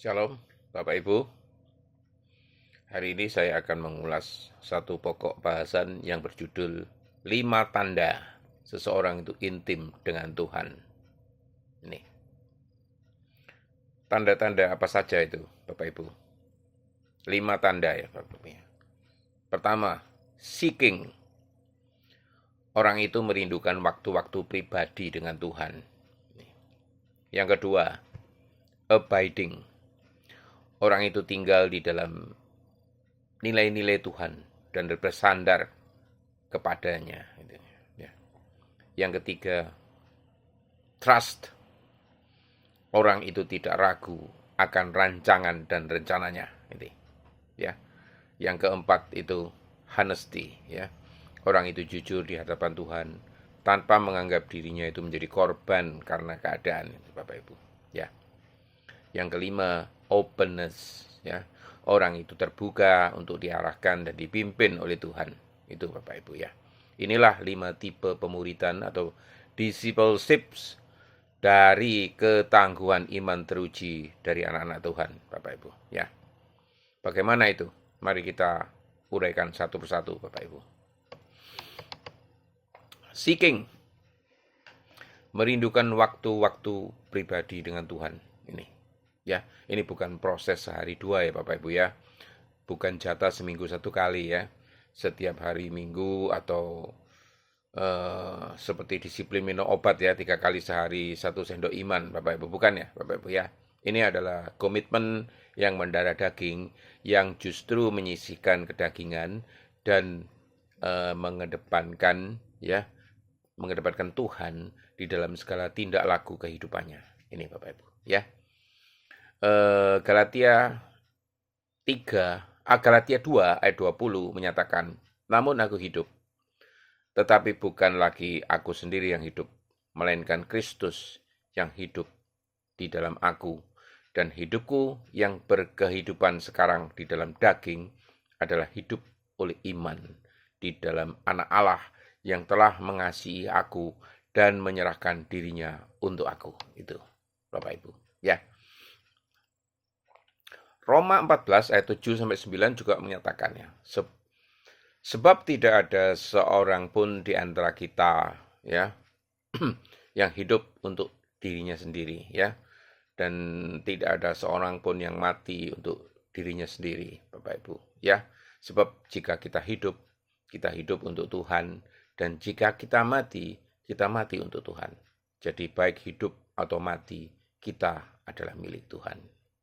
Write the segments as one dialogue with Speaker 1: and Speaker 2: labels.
Speaker 1: Shalom, Bapak Ibu. Hari ini saya akan mengulas satu pokok bahasan yang berjudul 5 tanda seseorang itu intim dengan Tuhan. Ini. Tanda-tanda apa saja itu, Bapak Ibu? 5 tanda ya, Bapak Ibu. Pertama, seeking. Orang itu merindukan waktu-waktu pribadi dengan Tuhan. Yang kedua, abiding. Orang itu tinggal di dalam nilai-nilai Tuhan dan bersandar kepadanya. Yang ketiga, trust. Orang itu tidak ragu akan rancangan dan rencananya. Ya. Yang keempat itu honesty. Ya. Orang itu jujur di hadapan Tuhan tanpa menganggap dirinya itu menjadi korban karena keadaan, Bapak Ibu. Ya. Yang kelima, openness. Ya. Orang itu terbuka untuk diarahkan dan dipimpin oleh Tuhan. Itu Bapak Ibu ya. Inilah 5 tipe pemuridan atau discipleships dari ketangguhan iman teruji dari anak-anak Tuhan, Bapak Ibu. Ya. Bagaimana itu? Mari kita uraikan satu persatu, Bapak Ibu. Seeking. Merindukan waktu-waktu pribadi dengan Tuhan. Ini. Ya, ini bukan proses sehari dua ya Bapak Ibu ya. Bukan jatah seminggu satu kali ya. Setiap hari Minggu atau seperti disiplin minum obat ya 3 kali sehari 1 sendok iman Bapak Ibu, bukan ya Bapak Ibu ya. Ini adalah komitmen yang mendarah daging yang justru menyisihkan kedagingan dan mengedepankan Tuhan di dalam segala tindak laku kehidupannya. Ini Bapak Ibu ya. Galatia 2 ayat 20 menyatakan, namun aku hidup, tetapi bukan lagi aku sendiri yang hidup, melainkan Kristus yang hidup di dalam aku. Dan hidupku yang berkehidupan sekarang di dalam daging adalah hidup oleh iman di dalam Anak Allah yang telah mengasihi aku dan menyerahkan dirinya untuk aku. Itu, Bapak Ibu. Ya. Roma 14 ayat 7-9 juga menyatakannya. Sebab tidak ada seorang pun di antara kita ya yang hidup untuk dirinya sendiri ya, dan tidak ada seorang pun yang mati untuk dirinya sendiri, Bapak Ibu ya. Sebab jika kita hidup untuk Tuhan, dan jika kita mati untuk Tuhan. Jadi baik hidup atau mati, kita adalah milik Tuhan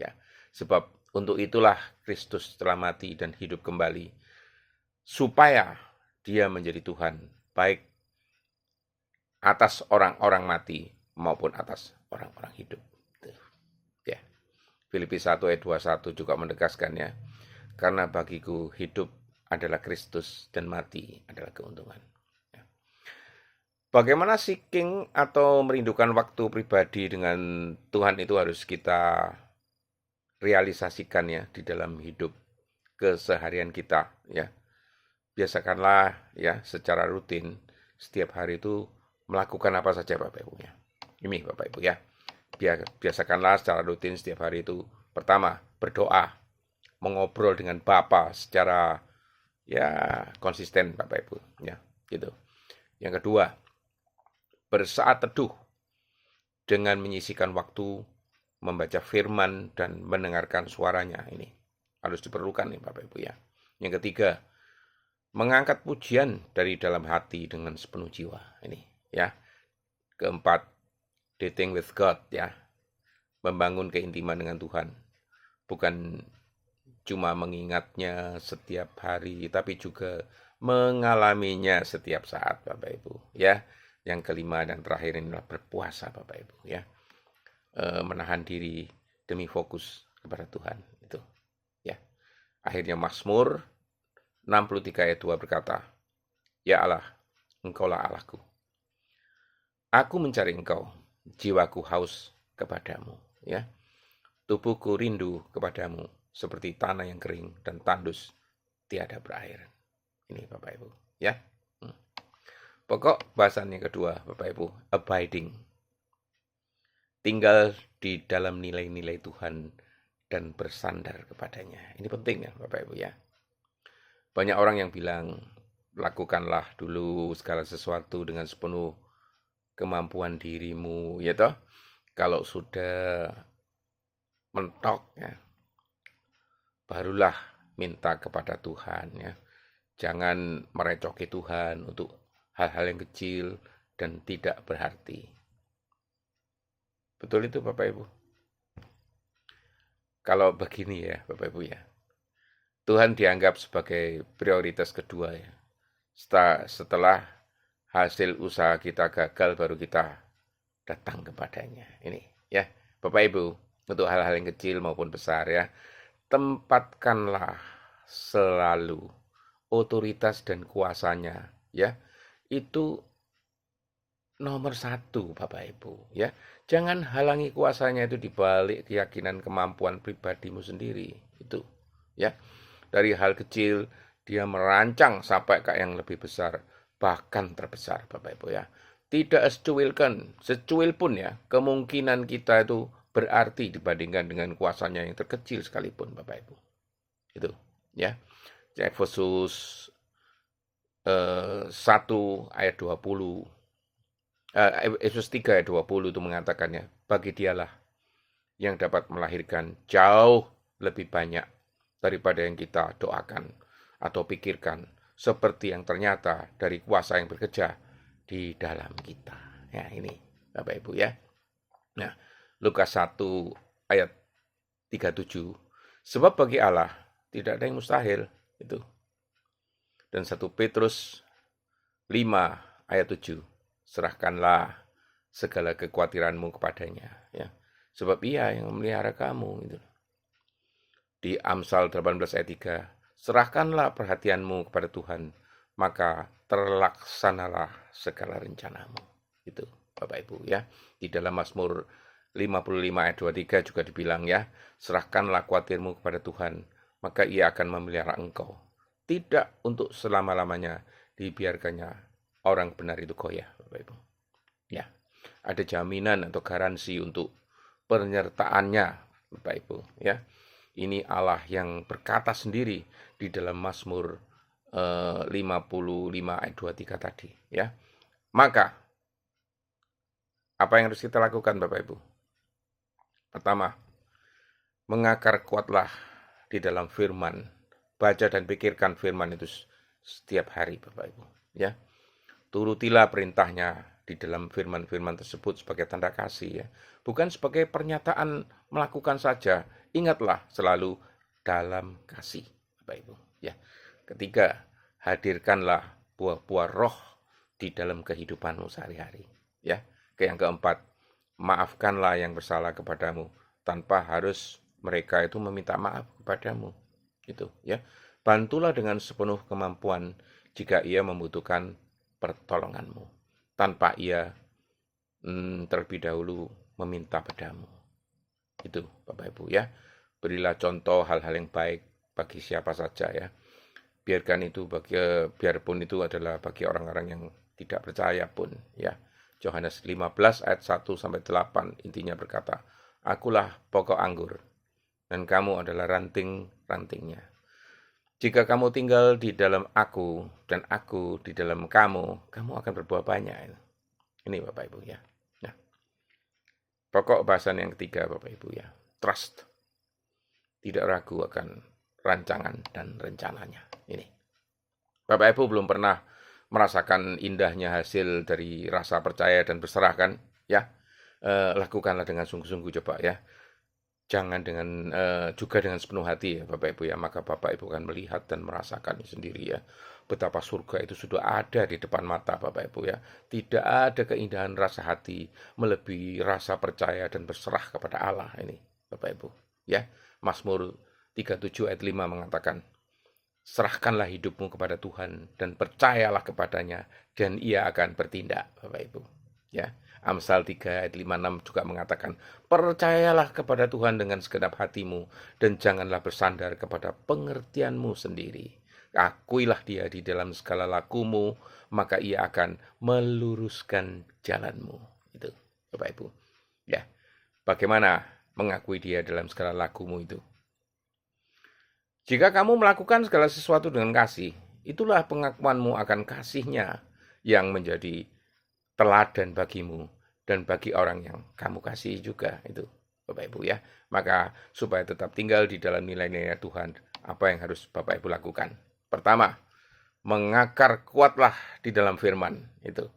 Speaker 1: ya. Sebab untuk itulah Kristus telah mati dan hidup kembali, supaya dia menjadi Tuhan, baik atas orang-orang mati maupun atas orang-orang hidup. Ya. Filipi 1 ayat 21 juga menegaskannya, karena bagiku hidup adalah Kristus dan mati adalah keuntungan. Ya. Bagaimana seeking atau merindukan waktu pribadi dengan Tuhan itu harus kita realisasikan ya di dalam hidup keseharian kita ya. Biasakanlah ya secara rutin setiap hari itu melakukan apa saja Bapak Ibu ya. Ini Bapak Ibu ya. Biasakanlah secara rutin setiap hari itu, pertama berdoa, mengobrol dengan Bapa secara ya konsisten Bapak Ibu ya, gitu. Yang kedua, bersaat teduh dengan menyisihkan waktu membaca firman dan mendengarkan suaranya. Ini harus diperlukan nih Bapak Ibu ya. Yang ketiga, mengangkat pujian dari dalam hati dengan sepenuh jiwa. Ini ya. Keempat, dating with God ya. Membangun keintiman dengan Tuhan. Bukan cuma mengingatnya setiap hari, tapi juga mengalaminya setiap saat Bapak Ibu ya. Yang kelima dan terakhir inilah berpuasa Bapak Ibu ya. Menahan diri demi fokus kepada Tuhan itu ya. Akhirnya Mazmur 63 ayat 2 berkata, ya Allah, Engkaulah Allahku. Aku mencari Engkau, jiwaku haus kepadamu ya. Tubuhku rindu kepadamu seperti tanah yang kering dan tandus tiada berair. Ini Bapak Ibu ya. Pokok bahasan yang kedua Bapak Ibu, abiding. Tinggal di dalam nilai-nilai Tuhan dan bersandar kepadanya. Ini penting ya Bapak Ibu ya. Banyak orang yang bilang, lakukanlah dulu segala sesuatu dengan sepenuh kemampuan dirimu, ya toh. Kalau sudah mentok ya, barulah minta kepada Tuhan ya. Jangan merecoki Tuhan untuk hal-hal yang kecil dan tidak berarti. Betul itu Bapak Ibu. Kalau begini ya Bapak Ibu ya, Tuhan dianggap sebagai prioritas kedua ya. Setelah hasil usaha kita gagal baru kita datang kepadanya. Ini ya Bapak Ibu, untuk hal-hal yang kecil maupun besar ya, tempatkanlah selalu otoritas dan kuasanya ya, itu nomor satu Bapak Ibu ya. Jangan halangi kuasanya itu dibalik keyakinan kemampuan pribadimu sendiri. Itu ya. Dari hal kecil dia merancang sampai ke yang lebih besar, bahkan terbesar Bapak Ibu ya. Tidak secuil pun ya, kemungkinan kita itu berarti dibandingkan dengan kuasanya yang terkecil sekalipun Bapak Ibu. Itu ya. Efesus 1 ayat 20. Efesus 3 ayat 20 itu mengatakannya, bagi dialah yang dapat melahirkan jauh lebih banyak daripada yang kita doakan atau pikirkan, seperti yang ternyata dari kuasa yang bekerja di dalam kita. Ya ini Bapak Ibu ya. Nah, Lukas 1 ayat 37, sebab bagi Allah tidak ada yang mustahil itu. Dan 1 Petrus 5 ayat 7, serahkanlah segala kekhawatiranmu kepadanya ya, sebab ia yang memelihara kamu gitu. Di Amsal 18 ayat 3, serahkanlah perhatianmu kepada Tuhan, maka terlaksanalah segala rencanamu. Itu Bapak Ibu ya. Di dalam Mazmur 55 ayat 23 juga dibilang ya, serahkanlah khawatirmu kepada Tuhan, maka ia akan memelihara engkau. Tidak untuk selama-lamanya dibiarkannya orang benar itu goyah, Bapak Ibu. Ya, ada jaminan atau garansi untuk penyertaannya, Bapak Ibu. Ya, ini Allah yang berkata sendiri di dalam Mazmur 55 ayat 23 tadi. Ya, maka apa yang harus kita lakukan, Bapak Ibu? Pertama, mengakar kuatlah di dalam firman. Baca dan pikirkan firman itu setiap hari, Bapak Ibu. Ya. Turutilah perintahnya di dalam firman-firman tersebut sebagai tanda kasih ya. Bukan sebagai pernyataan melakukan saja. Ingatlah selalu dalam kasih, Bapak Ibu. Ya. Ketiga, hadirkanlah buah-buah roh di dalam kehidupanmu sehari-hari. Ya. Yang keempat, maafkanlah yang bersalah kepadamu tanpa harus mereka itu meminta maaf kepadamu. Itu ya. Bantulah dengan sepenuh kemampuan jika ia membutuhkan pertolonganmu, tanpa ia terlebih dahulu meminta padamu. Itu Bapak Ibu ya. Berilah contoh hal-hal yang baik bagi siapa saja ya. Biarpun itu adalah bagi orang-orang yang tidak percaya pun ya. Yohanes 15 ayat 1 sampai 8 intinya berkata, akulah pokok anggur dan kamu adalah ranting-rantingnya. Jika kamu tinggal di dalam aku dan aku di dalam kamu, kamu akan berbuah banyak. Ini Bapak Ibu ya. Nah, pokok bahasan yang ketiga Bapak Ibu ya, trust. Tidak ragu akan rancangan dan rencananya. Ini. Bapak Ibu belum pernah merasakan indahnya hasil dari rasa percaya dan berserah kan? Ya, lakukanlah dengan sungguh-sungguh coba ya. Jangan juga dengan sepenuh hati ya Bapak Ibu ya, maka Bapak Ibu akan melihat dan merasakan sendiri ya, betapa surga itu sudah ada di depan mata Bapak Ibu ya. Tidak ada keindahan rasa hati melebihi rasa percaya dan berserah kepada Allah ini Bapak Ibu ya. Mazmur 37 ayat 5 mengatakan, serahkanlah hidupmu kepada Tuhan dan percayalah kepadanya dan ia akan bertindak Bapak Ibu ya. Amsal 3 ayat 5-6 juga mengatakan, percayalah kepada Tuhan dengan segenap hatimu dan janganlah bersandar kepada pengertianmu sendiri. Akuilah dia di dalam segala lakumu, maka ia akan meluruskan jalanmu. Itu Bapak Ibu. Ya. Bagaimana mengakui dia dalam segala lakumu itu? Jika kamu melakukan segala sesuatu dengan kasih, itulah pengakuanmu akan kasihnya yang menjadi teladan bagimu dan bagi orang yang kamu kasihi juga. Itu Bapak Ibu ya. Maka supaya tetap tinggal di dalam nilai-nilai Tuhan, apa yang harus Bapak Ibu lakukan? Pertama, mengakar kuatlah di dalam firman. Itu.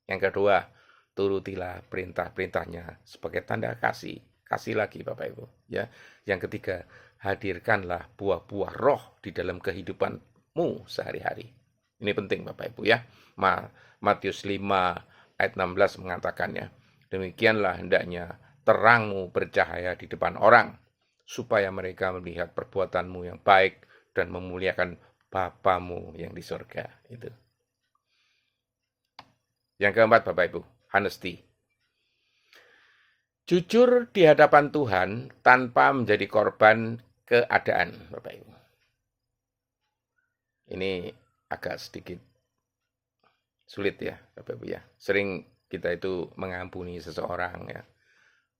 Speaker 1: Yang kedua, turutilah perintah-perintahnya sebagai tanda kasih. Kasih lagi Bapak Ibu. Ya. Yang ketiga, hadirkanlah buah-buah roh di dalam kehidupanmu sehari-hari. Ini penting Bapak Ibu ya. Matius 5 ayat 16 mengatakannya. Demikianlah hendaknya terangmu bercahaya di depan orang, supaya mereka melihat perbuatanmu yang baik dan memuliakan Bapamu yang di surga. Itu. Yang keempat Bapak Ibu, honesty. Jujur di hadapan Tuhan tanpa menjadi korban keadaan, Bapak Ibu. Ini agak sedikit sulit ya, Bapak Ibu ya. Sering kita itu mengampuni seseorang ya,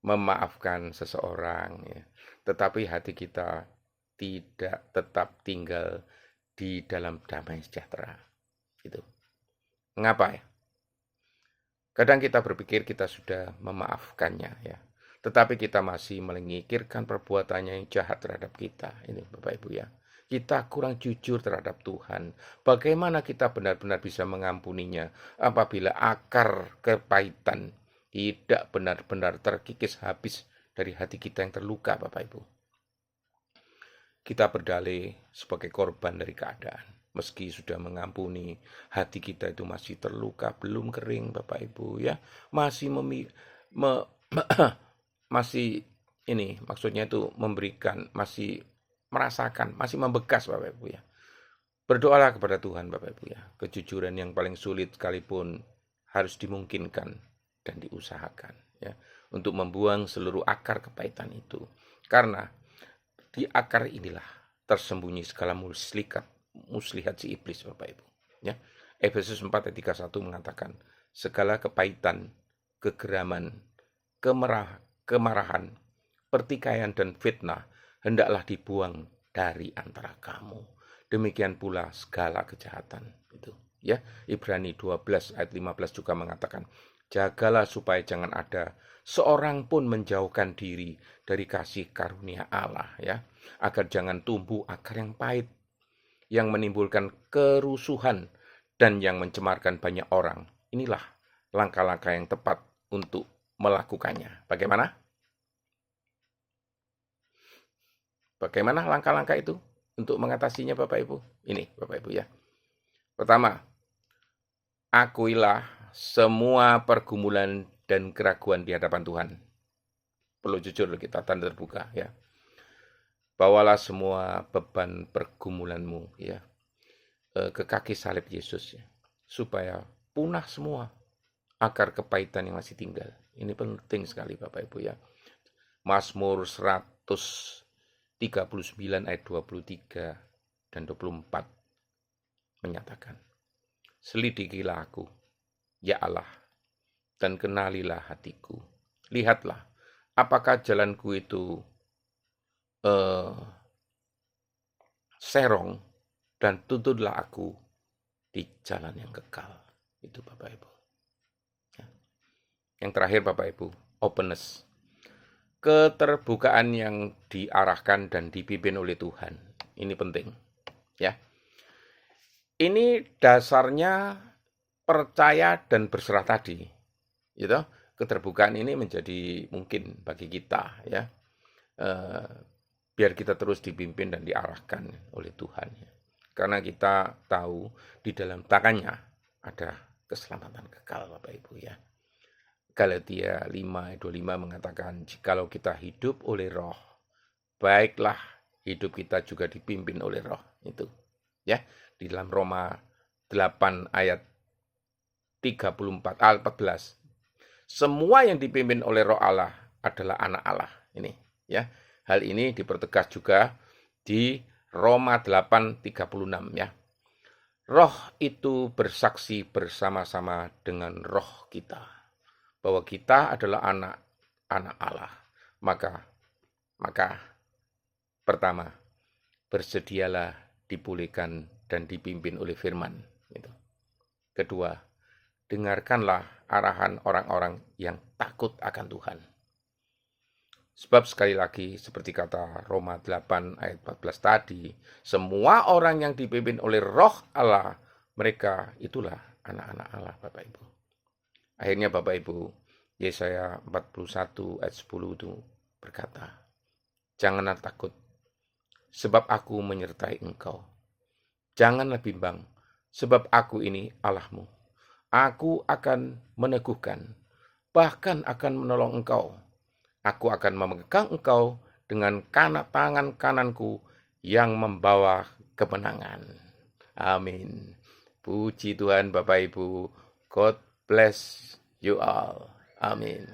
Speaker 1: memaafkan seseorang ya. Tetapi hati kita tidak tetap tinggal di dalam damai sejahtera. Gitu. Mengapa ya? Kadang kita berpikir kita sudah memaafkannya ya. Tetapi kita masih menyingkirkan perbuatannya yang jahat terhadap kita. Ini Bapak Ibu ya. Kita kurang jujur terhadap Tuhan. Bagaimana kita benar-benar bisa mengampuninya apabila akar kepahitan tidak benar-benar terkikis habis dari hati kita yang terluka, Bapak Ibu. Kita berdalih sebagai korban dari keadaan. Meski sudah mengampuni, hati kita itu masih terluka, belum kering, Bapak Ibu ya. Masih masih ini maksudnya itu memberikan, masih merasakan, masih membekas Bapak Ibu ya. Berdoalah kepada Tuhan Bapak Ibu ya. Kejujuran yang paling sulit sekalipun harus dimungkinkan dan diusahakan ya, untuk membuang seluruh akar kepahitan itu. Karena di akar inilah tersembunyi segala muslihat si iblis Bapak Ibu ya. Efesus 4 ayat 31 mengatakan segala kepahitan, kegeraman, kemarahan, pertikaian dan fitnah hendaklah dibuang dari antara kamu. Demikian pula segala kejahatan itu ya. Ibrani 12 ayat 15 juga mengatakan jagalah supaya jangan ada seorang pun menjauhkan diri dari kasih karunia Allah ya, agar jangan tumbuh akar yang pahit yang menimbulkan kerusuhan dan yang mencemarkan banyak orang. Inilah langkah-langkah yang tepat untuk melakukannya. Bagaimana? Bagaimana langkah-langkah itu untuk mengatasinya Bapak Ibu? Ini Bapak Ibu ya. Pertama, akuilah semua pergumulan dan keraguan di hadapan Tuhan. Perlu jujur kita, tanda terbuka ya. Bawalah semua beban pergumulanmu ya ke kaki salib Yesus ya, supaya punah semua akar kepahitan yang masih tinggal. Ini penting sekali Bapak Ibu ya. Mazmur 139 ayat 23 dan 24 menyatakan, selidikilah aku, ya Allah, dan kenalilah hatiku. Lihatlah, apakah jalanku itu serong, dan tuntunlah aku di jalan yang kekal. Itu Bapak Ibu. Ya. Yang terakhir Bapak Ibu, openness. Keterbukaan yang diarahkan dan dipimpin oleh Tuhan. Ini penting. Ya. Ini dasarnya percaya dan berserah tadi. Gitu. Keterbukaan ini menjadi mungkin bagi kita ya. Biar kita terus dipimpin dan diarahkan oleh Tuhan. Karena kita tahu di dalam tangannya ada keselamatan kekal Bapak Ibu ya. Galatia 5:25 mengatakan jikalau kita hidup oleh roh, baiklah hidup kita juga dipimpin oleh roh. Itu ya. Di dalam Roma 8 ayat 14. Semua yang dipimpin oleh roh Allah adalah anak Allah. Ini ya. Hal ini dipertegas juga di Roma 8:36 ya. Roh itu bersaksi bersama-sama dengan roh kita bahwa kita adalah anak-anak Allah. Maka pertama, bersedialah dipulihkan dan dipimpin oleh firman. Gitu. Kedua, dengarkanlah arahan orang-orang yang takut akan Tuhan. Sebab sekali lagi, seperti kata Roma 8 ayat 14 tadi, semua orang yang dipimpin oleh roh Allah, mereka itulah anak-anak Allah, Bapak Ibu. Akhirnya Bapak Ibu, Yesaya 41 ayat 10 itu berkata, janganlah takut, sebab aku menyertai engkau. Janganlah bimbang, sebab aku ini Allahmu. Aku akan meneguhkan, bahkan akan menolong engkau. Aku akan memegang engkau dengan tangan kananku yang membawa kemenangan. Amin. Puji Tuhan Bapak Ibu. God bless you all. Amin.